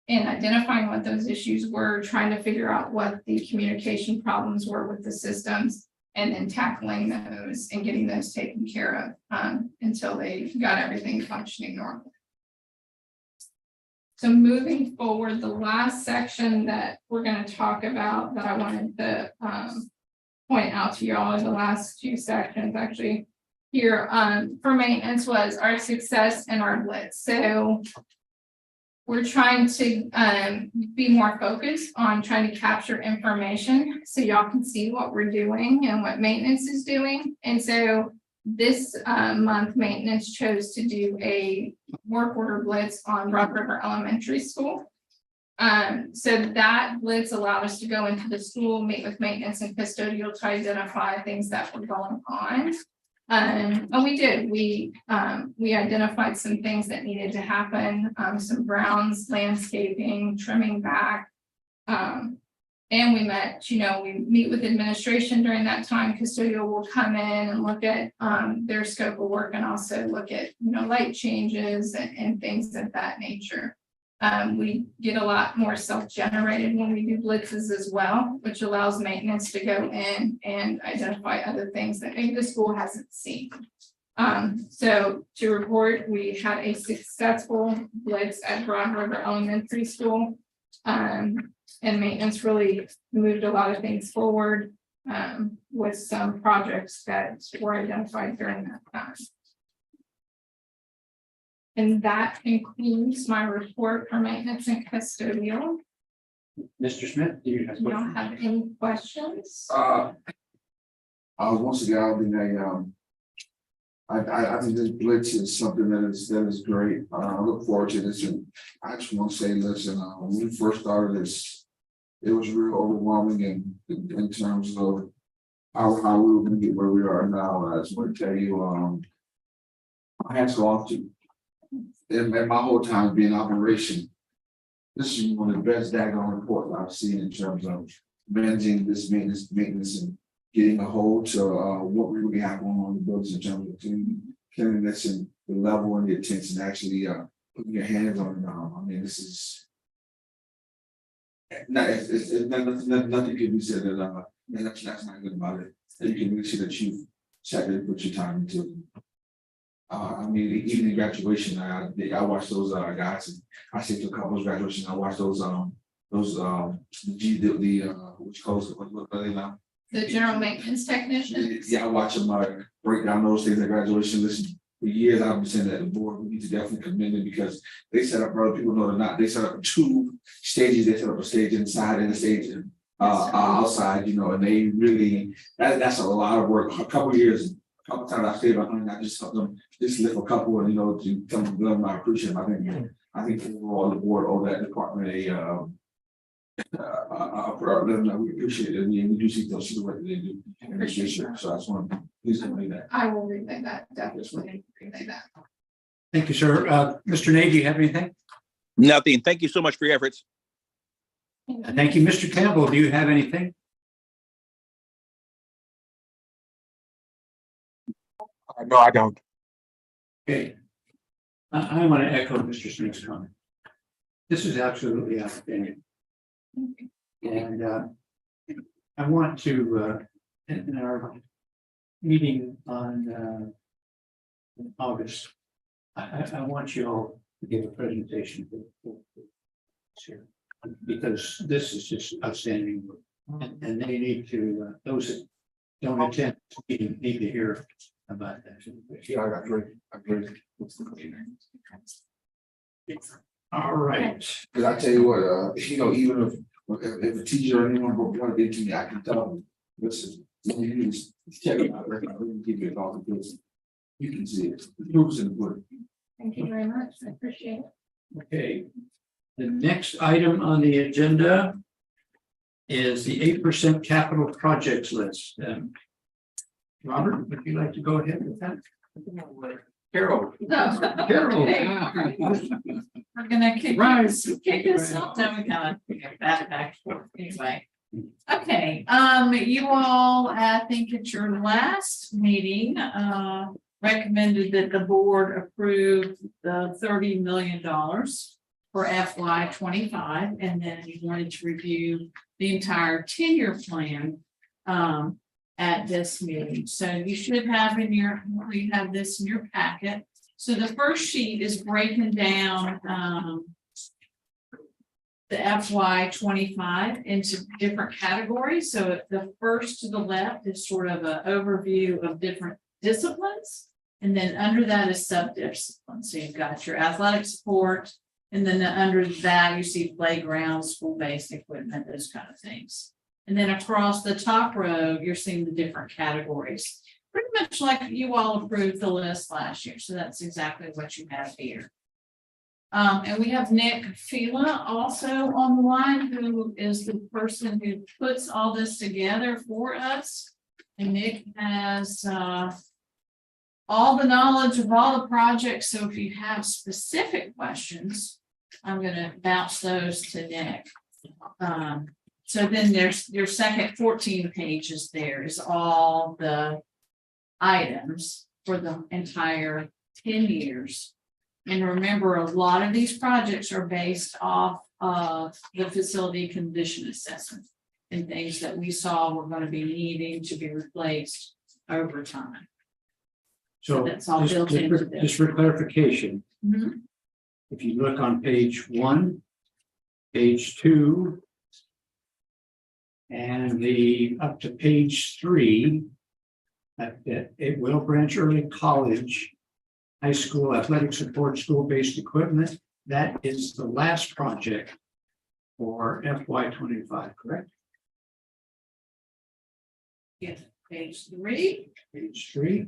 in identifying what those issues were, trying to figure out what the communication problems were with the systems, and then tackling those and getting those taken care of until they got everything functioning normally. So moving forward, the last section that we're going to talk about that I wanted to point out to you all in the last two sections actually here for maintenance was our success and our blitz. So we're trying to be more focused on trying to capture information so y'all can see what we're doing and what maintenance is doing. And so this month, maintenance chose to do a work order blitz on Rock River Elementary School. So that blitz allowed us to go into the school, meet with maintenance and custodial to identify things that were going on. And we did, we identified some things that needed to happen, some grounds, landscaping, trimming back. And we met, we meet with administration during that time. Custodial will come in and look at their scope of work and also look at, light changes and things of that nature. We get a lot more self-generated when we do blitzes as well, which allows maintenance to go in and identify other things that maybe the school hasn't seen. So to report, we had a successful blitz at Rock River Elementary School. And maintenance really moved a lot of things forward with some projects that were identified during that time. And that includes my report for maintenance and custodial. Mr. Smith, do you have a You question? don't have any questions? Once again, I think this blitz is something that is great. I look forward to this. And I just want to say, listen, when we first started this, it was real overwhelming in terms of how we were going to get where we are now. I just want to tell you, I had gone to, in my whole time being in operation, this is one of the best daggone reports I've seen in terms of managing this maintenance and getting a hold to what we really have going on in the buildings in terms of cleanliness and the level and the attention, actually putting your hands on it. This is nothing can be said that that's not good about it. And you can really see that you've sat there and put your time into it. Even in graduation, I watched those guys, and I stayed to a couple of graduations. I watched those which calls what are they now? The general maintenance technician? Yeah, I watch them break down those things at graduation. Listen, for years I've been saying that the board, we need to definitely commend them because they set up, brother, people know or not, they set up 2 stages. They set up a stage inside and a stage outside, and they really, that's a lot of work. A couple times I stayed behind, I just helped them just lift a couple and, to tell them I appreciate them. I think overall the board owe that department We appreciate it, we do see those, see the work that they do. Appreciate it, so I just want to please relay that. I will relay that, definitely relay that. Thank you, sir. Mr. Nate, do you have anything? Nothing. Thank you so much for your efforts. Thank you, Mr. Campbell. Do you have anything? No, I don't. Okay. I want to echo Mr. Smith's comment. This is absolutely outstanding. And I want to, in our meeting on in August, I want you all to give a presentation here, because this is just outstanding. And they need to, those that don't attend the meeting need to hear about that. Yeah, I agree. All right. Cause I tell you what, even if a teacher or anyone want to get to me, I can tell them, listen, you just check it out, I really give you a call because you can see it, the proof's in the pudding. Thank you very much. I appreciate it. Okay. The next item on the agenda is the 8% capital projects list. Robert, would you like to go ahead with that? Carol. Carol. We're gonna kick Right. this off, then we gotta get back anyway. Okay, you all, I think at your last meeting, recommended that the board approve the $30 million for FY 25, and then you wanted to review the entire 10-year plan at this meeting. So you should have you have this in your packet. So the first sheet is breaking down the FY 25 into different categories. So the first to the left is sort of an overview of different disciplines. And then under that is sub-disciplines. So you've got your athletic support. And then under that, you see playground, school-based equipment, those kind of things. And then across the top row, you're seeing the different categories. Pretty much like you all approved the list last year. So that's exactly what you have here. And we have Nick Fila also on the line, who is the person who puts all this together for us. And Nick has all the knowledge of all the projects. So if you have specific questions, I'm going to bounce those to Nick. So then there's your second 14 pages. There is all the items for the entire 10 years. And remember, a lot of these projects are based off of the facility condition assessment and things that we saw were going to be needing to be replaced over time. So that's all built into this. just for clarification, Mhm. if you look on page 1, page 2, and up to page 3, at Will Branch Early College High School Athletic Support School-Based Equipment, that is the last project for FY 25, correct? Yes, page 3. Page 3.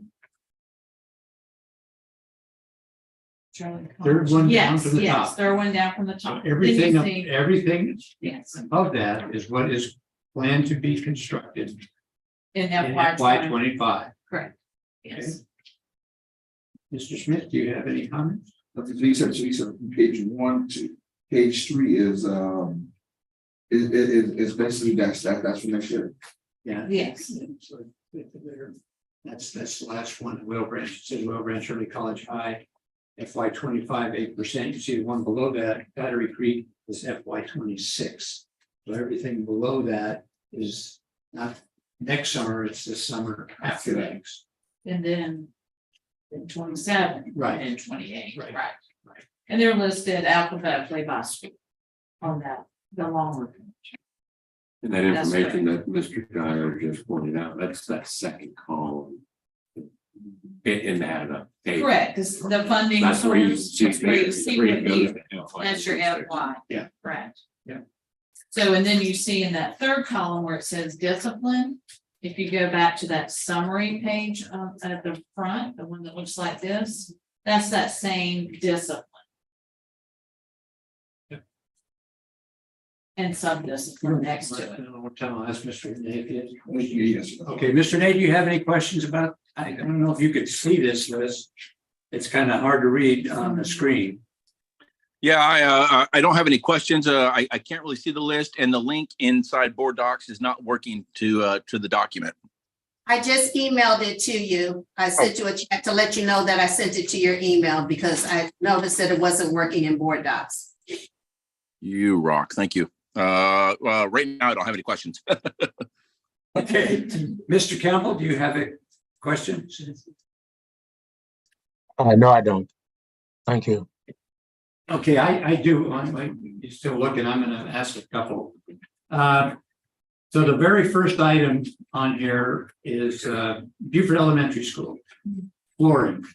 Charlie Third one down Yes, from the yes, top. third one down from the So top. everything, Then you see- everything Yes, above that is what is planned to be constructed in in FY FY 20, 25. correct, yes. Mr. Smith, do you have any comments? So you said from page 1 to page 3 is basically that's for next year. Yeah. Yes. So, That's the last one, Will Branch, it says Will Branch Early College High, FY 25, 8%. You see the one below that, Battery Creek, is FY 26. So everything below that is not next summer, it's this summer after that. And then in 27. Right. And 28, Right. right. Right. And they're listed alphabetically by school on that, the longer. And that That's information that Mr. Dyer just pointed out, that's that second column. In that page. Correct, because the funding. That's where you source, see. that's where you see where what it goes needs- to FY. That's your FY. Yeah. Correct. Yeah. So, and then you see in that third column where it says discipline, if you go back to that summary page at the front, the one that looks like this, that's that same discipline. and some discipline next to it. One time I'll ask Mr. Nate. Yes. Okay, Mr. Nate, do you have any questions about, I don't know if you could see this list. It's kind of hard to read on the screen. Yeah, I don't have any questions. I can't really see the list, and the link inside board docs is not working to the document. I just emailed it to you. I sent you a check to let you know that I sent it to your email because I noticed that it wasn't working in board docs. You rock. Thank you. Right now, I don't have any questions. Okay, Mr. Campbell, do you have a question? No, I don't. Thank you. Okay, I do. You're still looking. I'm gonna ask a couple. So the very first item on here is Buford Elementary School. Flooring.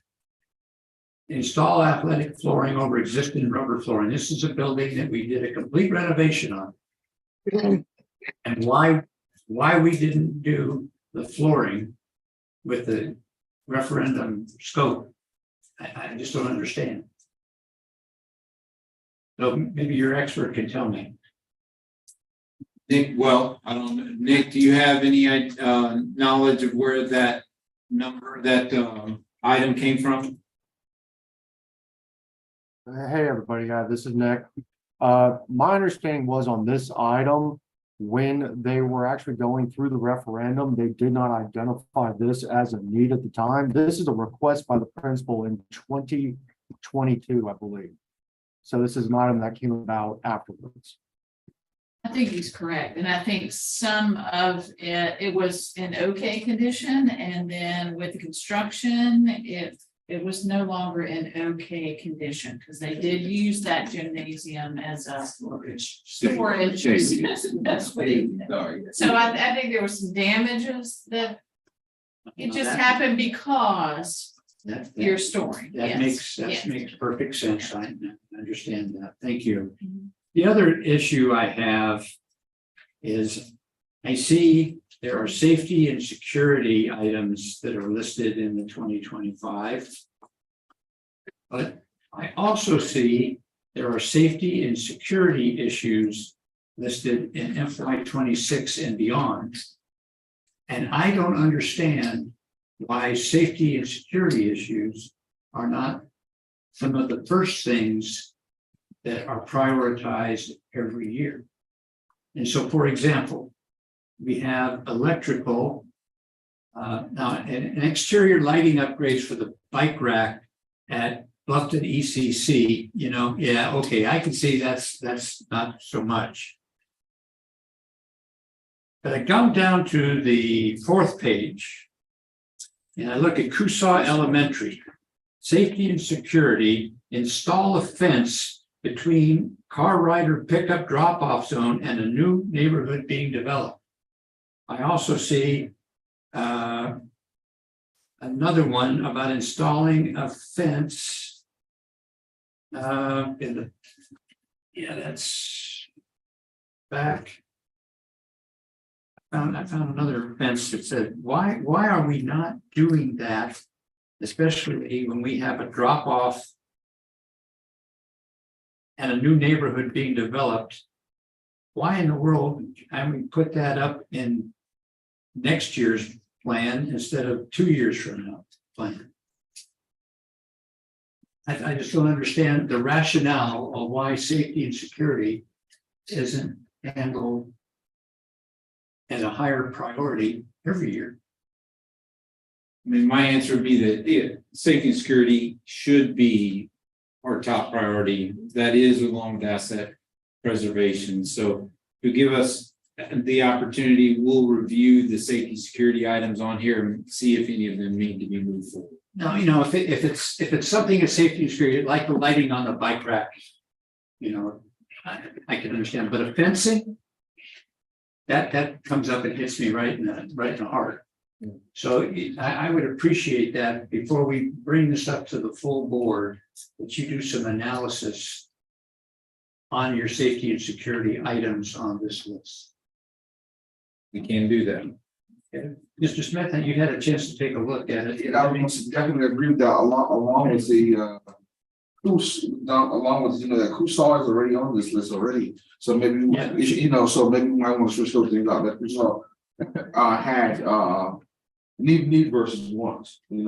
Install athletic flooring over existing rubber flooring. This is a building that we did a complete renovation on. And why we didn't do the flooring with the referendum scope, I just don't understand. So maybe your expert can tell me. Nick, well, I don't know. Nick, do you have any knowledge of where that item came from? Hey, everybody, this is Nick. My understanding was on this item, when they were actually going through the referendum, they did not identify this as a need at the time. This is a request by the principal in 2022, I believe. So this is an item that came about afterwards. I think he's correct, and I think some of it was in okay condition, and then with the construction, it was no longer in okay condition, because they did use that gymnasium as a storage. That's what he did. So I think there were some damages that it just happened because you're storing. That Yes, makes perfect sense. I understand that. Thank you. The other issue I have is I see there are safety and security items that are listed in the 2025. But I also see there are safety and security issues listed in FY26 and beyond. And I don't understand why safety and security issues are not some of the first things that are prioritized every year. And so, for example, we have electrical, now an exterior lighting upgrades for the bike rack at Bluffton ECC, yeah, okay, I can see that's not so much. But I come down to the 4th page and I look at Coosaw Elementary, safety and security, install a fence between car rider pickup drop-off zone and a new neighborhood being developed. I also see another one about installing a fence. Yeah, that's back. I found another fence that said, why are we not doing that, especially when we have a drop-off and a new neighborhood being developed? Why in the world, we put that up in next year's plan instead of 2 years from now plan? I just don't understand the rationale of why safety and security isn't handled as a higher priority every year. I mean, my answer would be that safety and security should be our top priority. That is along with asset preservation. So to give us the opportunity, we'll review the safety security items on here and see if any of them need to be moved forward. Now, if it's something that's safety and security, like the lighting on the bike rack, I can understand, but a fencing, that comes up and hits me right in the heart. So I would appreciate that before we bring this up to the full board, that you do some analysis on your safety and security items on this list. We can do that. Okay. Mr. Smith, you had a chance to take a look at it. I would definitely agree with that along with the down along with, that Cusar is already on this list already. So maybe, Yeah. so maybe we might want to switch those things out. That Cusar had need versus wants. We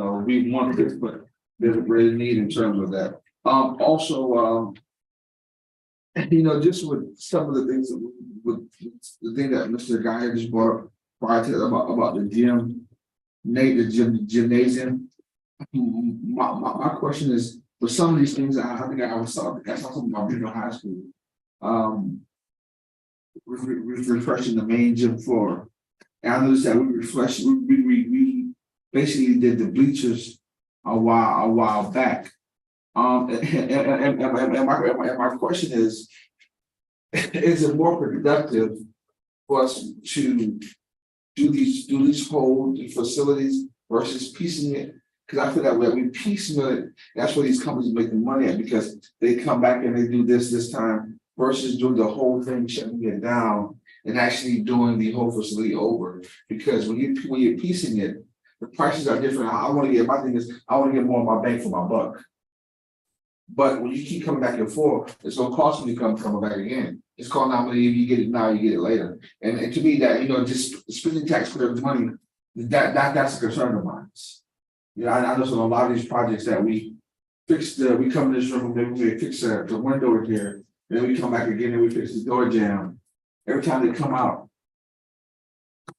want this, but there's a great need in terms of that. Also, just with some of the things with the thing that Mr. Guy just brought up prior to about the gymnasium. My question is, for some of these things, I think I was talking about Regional High School. Refreshing the main gym floor. And I noticed that we basically did the bleachers a while back. And my question is it more productive for us to do these whole facilities versus piecing it? Because I feel that when we piecemeal it, that's where these companies make the money at, because they come back and they do this time versus doing the whole thing, shutting it down and actually doing the whole facility over. Because when you're piecing it, the prices are different. My thing is, I want to get more of my bang for my buck. But when you keep coming back and forth, it's gonna cost me to coming back again. It's called nominally, if you get it now, you get it later. And to me, that just spending taxpayers' money, that's a concern of mine. I know a lot of these projects that we fix we come in this room, maybe we fix the window in here, and then we come back again and we fix the door jam. Every time they come out.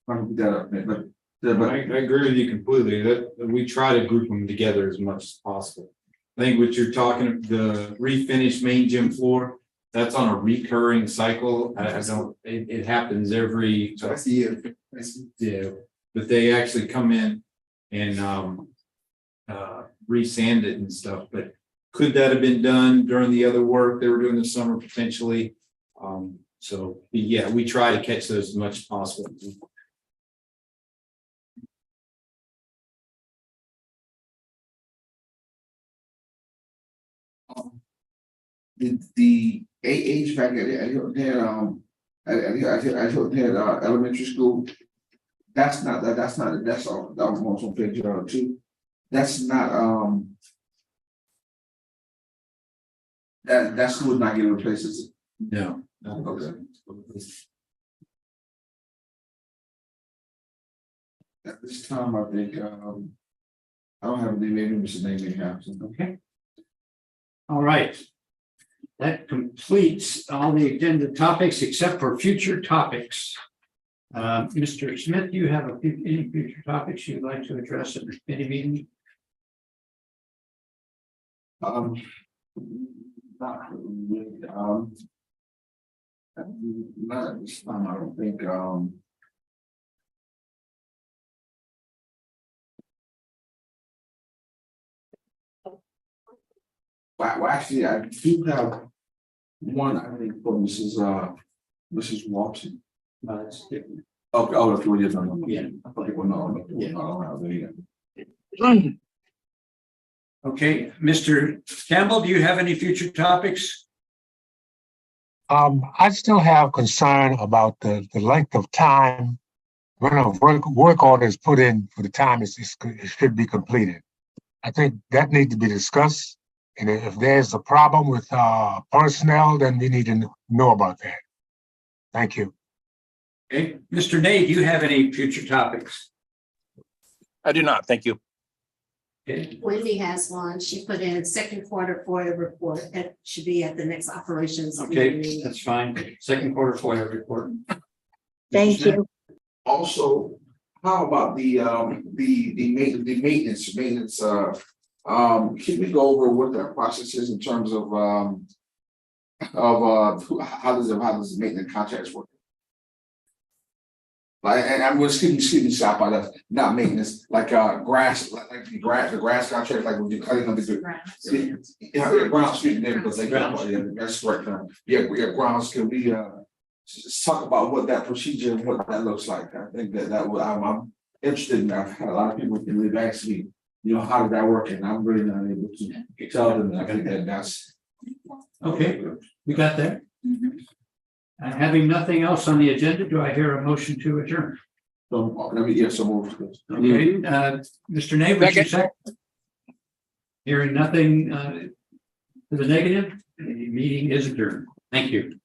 I'm gonna put that up there, but I agree with you completely, that we try to group them together as much as possible. I think what you're talking, the refinished main gym floor, that's on a recurring cycle. I don't, it happens every. Twice a year. Yeah, but they actually come in and resand it and stuff, but could that have been done during the other work they were doing this summer potentially? So yeah, we try to catch those as much as possible. The HVAC at Hilton Elementary School. That's almost on page 2. That's not that school is not getting replaced, is it? No. Okay. At this time, I think I don't have the name, Mr. Name may have some. Okay. All right. That completes all the agenda topics except for future topics. Mr. Smith, do you have any future topics you'd like to address at the committee meeting? Not really, not at this time, I don't think, well, actually, I do have one, I think, for Mrs. Watson. That's different. Okay, oh, that's what you're talking about. Yeah. I thought you were not, I don't have it either. Okay, Mr. Campbell, do you have any future topics? I still have concern about the length of time when a work order is put in for the time it should be completed. I think that needs to be discussed. And if there's a problem with personnel, then we need to know about that. Thank you. Okay, Mr. Nate, do you have any future topics? I do not. Thank you. Okay, Wendy has one. She put in second quarter FOIA report. That should be at the next operations. okay, meeting. that's fine. Second quarter FOIA report. Thank Mr. you. Also, how about the maintenance, can we go over what that process is in terms of how does the maintenance contracts work? Like, and I'm going to stop by that, not maintenance, like grass, like the grass contract, like when you're cutting up the ground street neighborhoods, like that's correct. Grounds, can we just talk about what that procedure and what that looks like? I think that would, I'm interested in that. I've had a lot of people can really ask me, how did that work? And I'm really not able to tell them. I think that's Okay, we got that. Having nothing else on the agenda, do I hear a motion to adjourn? So let me so move. Okay, Mr. Nate, would you second? Hearing nothing, To the negative, the meeting is adjourned. Thank you.